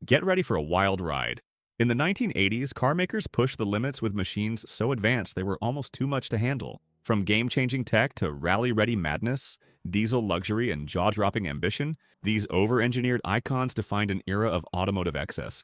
Get ready for a wild ride. In the 1980s, car makers pushed the limits with machines so advanced they were almost too much to handle. From game-changing tech to rally-ready madness, diesel luxury, and jaw-dropping ambition, these over-engineered icons defined an era of automotive excess.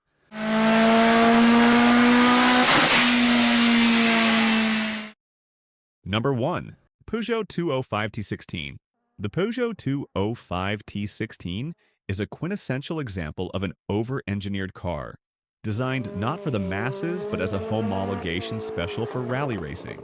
Number 1. Peugeot 205T16. The Peugeot 205T16 is a quintessential example of an over-engineered car, designed not for the masses but as a homologation special for rally racing.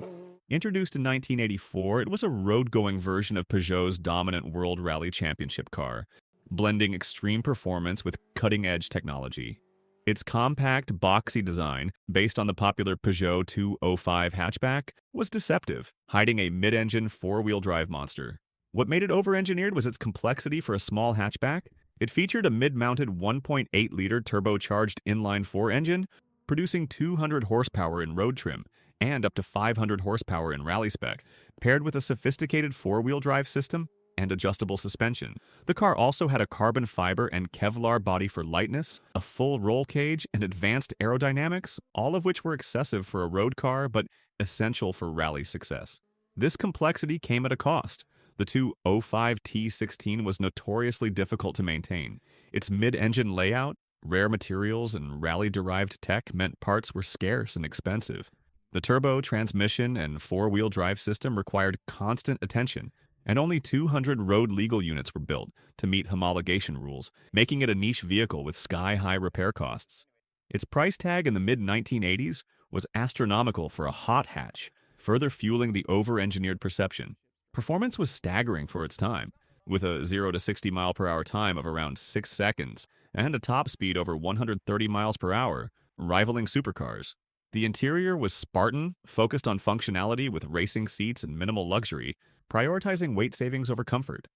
Introduced in 1984, it was a road-going version of Peugeot's dominant World Rally Championship car, blending extreme performance with cutting-edge technology. Its compact, boxy design, based on the popular Peugeot 205 hatchback, was deceptive, hiding a mid-engine four-wheel drive monster. What made it over-engineered was its complexity for a small hatchback. It featured a mid-mounted 1.8-liter turbocharged inline-four engine, producing 200 horsepower in road trim and up to 500 horsepower in rally spec, paired with a sophisticated four-wheel drive system and adjustable suspension. The car also had a carbon fiber and Kevlar body for lightness, a full roll cage, and advanced aerodynamics, all of which were excessive for a road car but essential for rally success. This complexity came at a cost. The 205T16 was notoriously difficult to maintain. Its mid-engine layout, rare materials, and rally-derived tech meant parts were scarce and expensive. The turbo, transmission, and four-wheel drive system required constant attention, and only 200 road-legal units were built to meet homologation rules, making it a niche vehicle with sky-high repair costs. Its price tag in the mid-1980s was astronomical for a hot hatch, further fueling the over-engineered perception. Performance was staggering for its time, with a 0 to 60 mile per hour time of around 6 seconds and a top speed over 130 miles per hour, rivaling supercars. The interior was Spartan, focused on functionality with racing seats and minimal luxury, prioritizing weight savings over comfort.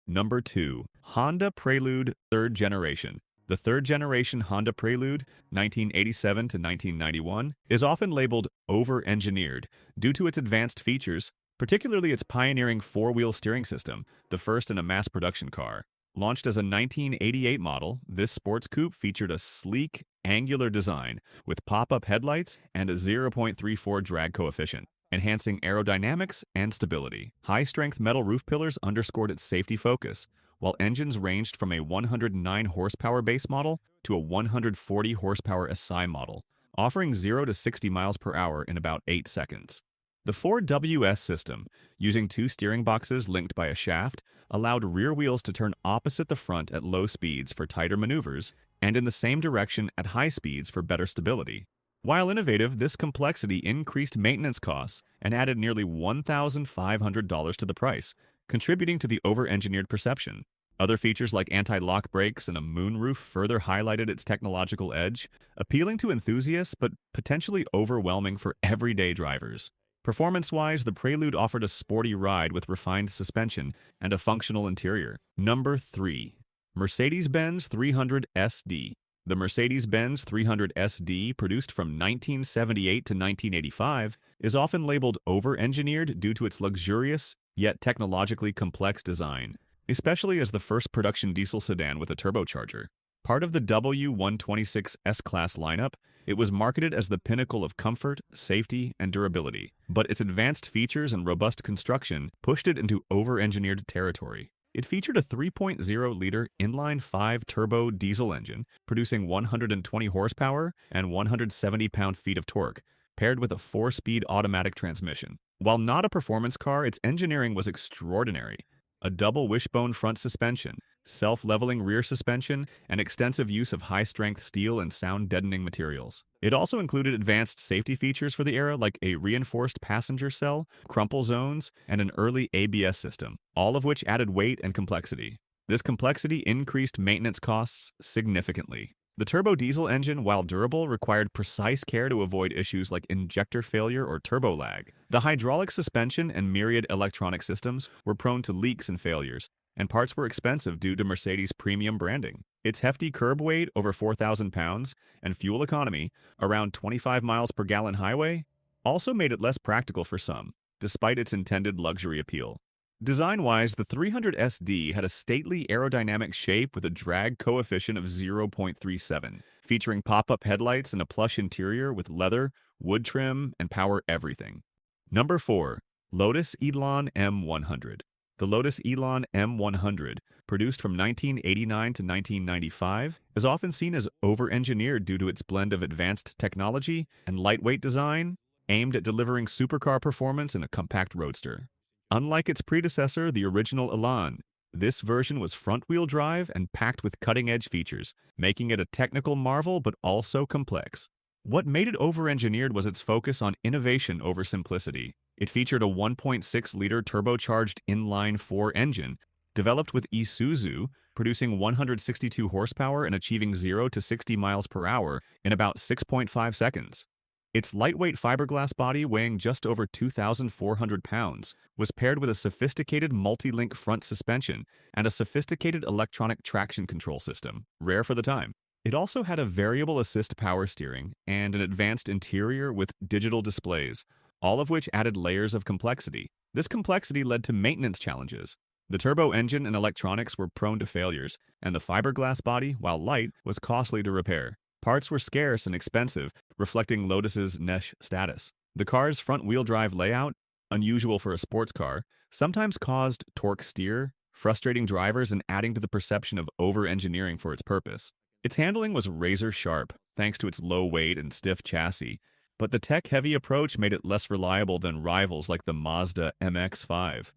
Number 2. Honda Prelude Third Generation. The third-generation Honda Prelude, 1987 to 1991, is often labeled over-engineered due to its advanced features, particularly its pioneering four-wheel steering system, the first in a mass-production car. Launched as a 1988 model, this sports coupe featured a sleek, angular design with pop-up headlights and a 0.34 drag coefficient, enhancing aerodynamics and stability. High-strength metal roof pillars underscored its safety focus, while engines ranged from a 109 horsepower base model to a 140 horsepower SI model, offering 0 to 60 miles per hour in about 8 seconds. The 4WS system, using two steering boxes linked by a shaft, allowed rear wheels to turn opposite the front at low speeds for tighter maneuvers and in the same direction at high speeds for better stability. While innovative, this complexity increased maintenance costs and added nearly $1,500 to the price, contributing to the over-engineered perception. Other features like anti-lock brakes and a moonroof further highlighted its technological edge, appealing to enthusiasts but potentially overwhelming for everyday drivers. Performance-wise, the Prelude offered a sporty ride with refined suspension and a functional interior. Number 3. Mercedes-Benz 300 SD. The Mercedes-Benz 300 SD, produced from 1978 to 1985, is often labeled over-engineered due to its luxurious yet technologically complex design, especially as the first production diesel sedan with a turbocharger. Part of the W126 S-Class lineup, it was marketed as the pinnacle of comfort, safety, and durability, but its advanced features and robust construction pushed it into over-engineered territory. It featured a 3.0-liter inline-5 turbo diesel engine, producing 120 horsepower and 170 pound-feet of torque, paired with a 4-speed automatic transmission. While not a performance car, its engineering was extraordinary. A double wishbone front suspension, self-leveling rear suspension, and extensive use of high-strength steel and sound-deadening materials. It also included advanced safety features for the era like a reinforced passenger cell, crumple zones, and an early ABS system, all of which added weight and complexity. This complexity increased maintenance costs significantly. The turbo diesel engine, while durable, required precise care to avoid issues like injector failure or turbo lag. The hydraulic suspension and myriad electronic systems were prone to leaks and failures, and parts were expensive due to Mercedes' premium branding. Its hefty curb weight, over 4,000 pounds, and fuel economy, around 25 miles per gallon highway, also made it less practical for some, despite its intended luxury appeal. Design-wise, the 300 SD had a stately aerodynamic shape with a drag coefficient of 0.37, featuring pop-up headlights and a plush interior with leather, wood trim, and power everything. Number 4. Lotus Elan M100. The Lotus Elan M100, produced from 1989 to 1995, is often seen as over-engineered due to its blend of advanced technology and lightweight design, aimed at delivering supercar performance in a compact roadster. Unlike its predecessor, the original Elan, this version was front-wheel drive and packed with cutting-edge features, making it a technical marvel but also complex. What made it over-engineered was its focus on innovation over simplicity. It featured a 1.6-liter turbocharged inline-4 engine, developed with Isuzu, producing 162 horsepower and achieving 0 to 60 miles per hour in about 6.5 seconds. Its lightweight fiberglass body, weighing just over 2,400 pounds, was paired with a sophisticated multi-link front suspension and a sophisticated electronic traction control system, rare for the time. It also had a variable assist power steering and an advanced interior with digital displays, all of which added layers of complexity. This complexity led to maintenance challenges. The turbo engine and electronics were prone to failures, and the fiberglass body, while light, was costly to repair. Parts were scarce and expensive, reflecting Lotus's niche status. The car's front-wheel drive layout, unusual for a sports car, sometimes caused torque steer, frustrating drivers and adding to the perception of over-engineering for its purpose. Its handling was razor-sharp, thanks to its low weight and stiff chassis, but the tech-heavy approach made it less reliable than rivals like the Mazda MX-5.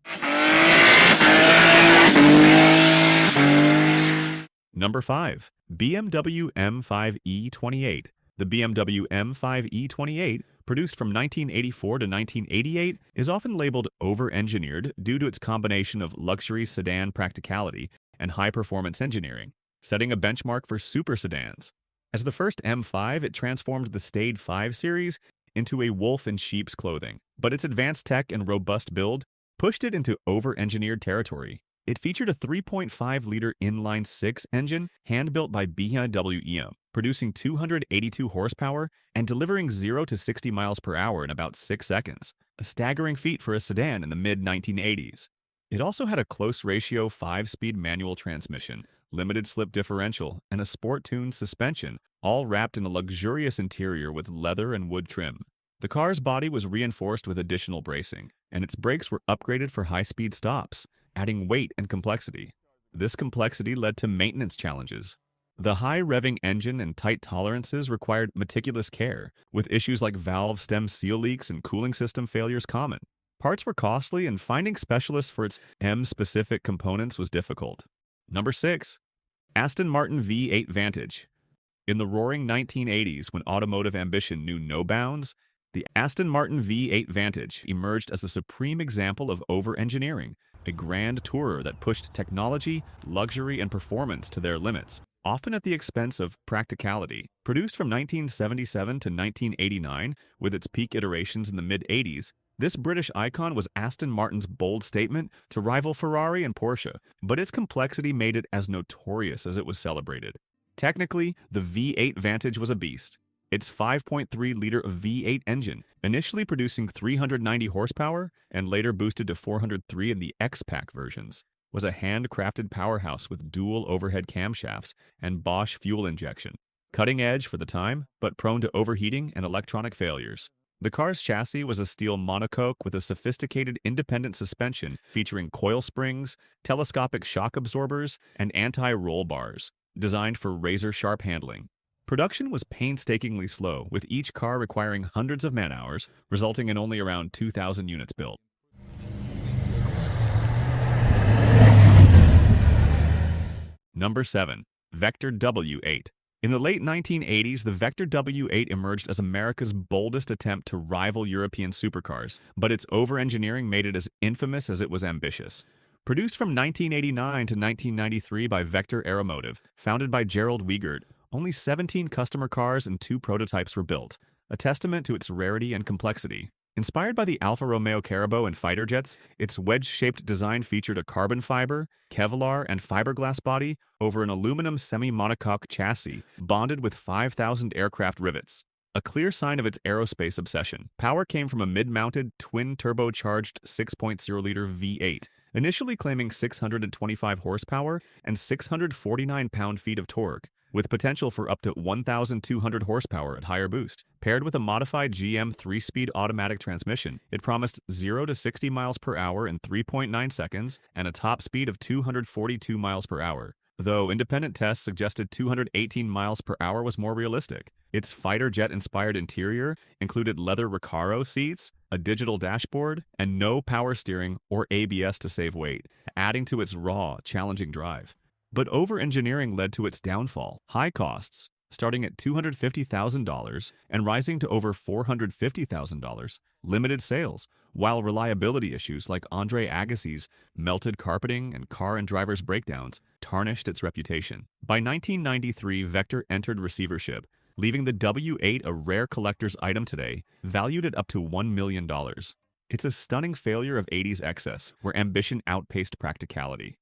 Number 5. BMW M5E28. The BMW M5E28, produced from 1984 to 1988, is often labeled over-engineered due to its combination of luxury sedan practicality and high-performance engineering, setting a benchmark for super sedans. As the first M5, it transformed the staid 5 Series into a wolf in sheep's clothing, but its advanced tech and robust build pushed it into over-engineered territory. It featured a 3.5-liter inline-6 engine hand-built by BMW, producing 282 horsepower and delivering 0 to 60 miles per hour in about 6 seconds, a staggering feat for a sedan in the mid-1980s. It also had a close-ratio 5-speed manual transmission, limited slip differential, and a sport-tuned suspension, all wrapped in a luxurious interior with leather and wood trim. The car's body was reinforced with additional bracing, and its brakes were upgraded for high-speed stops, adding weight and complexity. This complexity led to maintenance challenges. The high-revving engine and tight tolerances required meticulous care, with issues like valve stem seal leaks and cooling system failures common. Parts were costly, and finding specialists for its M-specific components was difficult. Number 6. Aston Martin V8 Vantage. In the roaring 1980s, when automotive ambition knew no bounds, the Aston Martin V8 Vantage emerged as a supreme example of over-engineering, a grand tourer that pushed technology, luxury, and performance to their limits, often at the expense of practicality. Produced from 1977 to 1989, with its peak iterations in the mid-80s, this British icon was Aston Martin's bold statement to rival Ferrari and Porsche, but its complexity made it as notorious as it was celebrated. Technically, the V8 Vantage was a beast. Its 5.3-liter V8 engine, initially producing 390 horsepower and later boosted to 403 in the X-Pack versions, was a handcrafted powerhouse with dual overhead camshafts and Bosch fuel injection. Cutting edge for the time, but prone to overheating and electronic failures. The car's chassis was a steel monocoque with a sophisticated independent suspension featuring coil springs, telescopic shock absorbers, and anti-roll bars, designed for razor-sharp handling. Production was painstakingly slow, with each car requiring hundreds of man-hours, resulting in only around 2,000 units built. Number 7. Vector W8. In the late 1980s, the Vector W8 emerged as America's boldest attempt to rival European supercars, but its over-engineering made it as infamous as it was ambitious. Produced from 1989 to 1993 by Vector Aeromotive, founded by Gerald Wiegert, only 17 customer cars and 2 prototypes were built, a testament to its rarity and complexity. Inspired by the Alfa Romeo Carabo and fighter jets, its wedge-shaped design featured a carbon fiber, Kevlar, and fiberglass body over an aluminum semi-monocoque chassis bonded with 5,000 aircraft rivets. A clear sign of its aerospace obsession, power came from a mid-mounted, twin-turbocharged 6.0-liter V8, initially claiming 625 horsepower and 649 pound-feet of torque, with potential for up to 1,200 horsepower at higher boost. Paired with a modified GM 3-speed automatic transmission, it promised 0 to 60 miles per hour in 3.9 seconds and a top speed of 242 miles per hour. Though independent tests suggested 218 miles per hour was more realistic. Its fighter jet-inspired interior included leather Recaro seats, a digital dashboard, and no power steering or ABS to save weight, adding to its raw, challenging drive. But over-engineering led to its downfall. High costs, starting at $250,000 and rising to over $450,000, limited sales, while reliability issues like Andre Agassi's melted carpeting and car and driver's breakdowns tarnished its reputation. By 1993, Vector entered receivership, leaving the W8 a rare collector's item today, valued at up to $1 million. It's a stunning failure of 80s excess, where ambition outpaced practicality.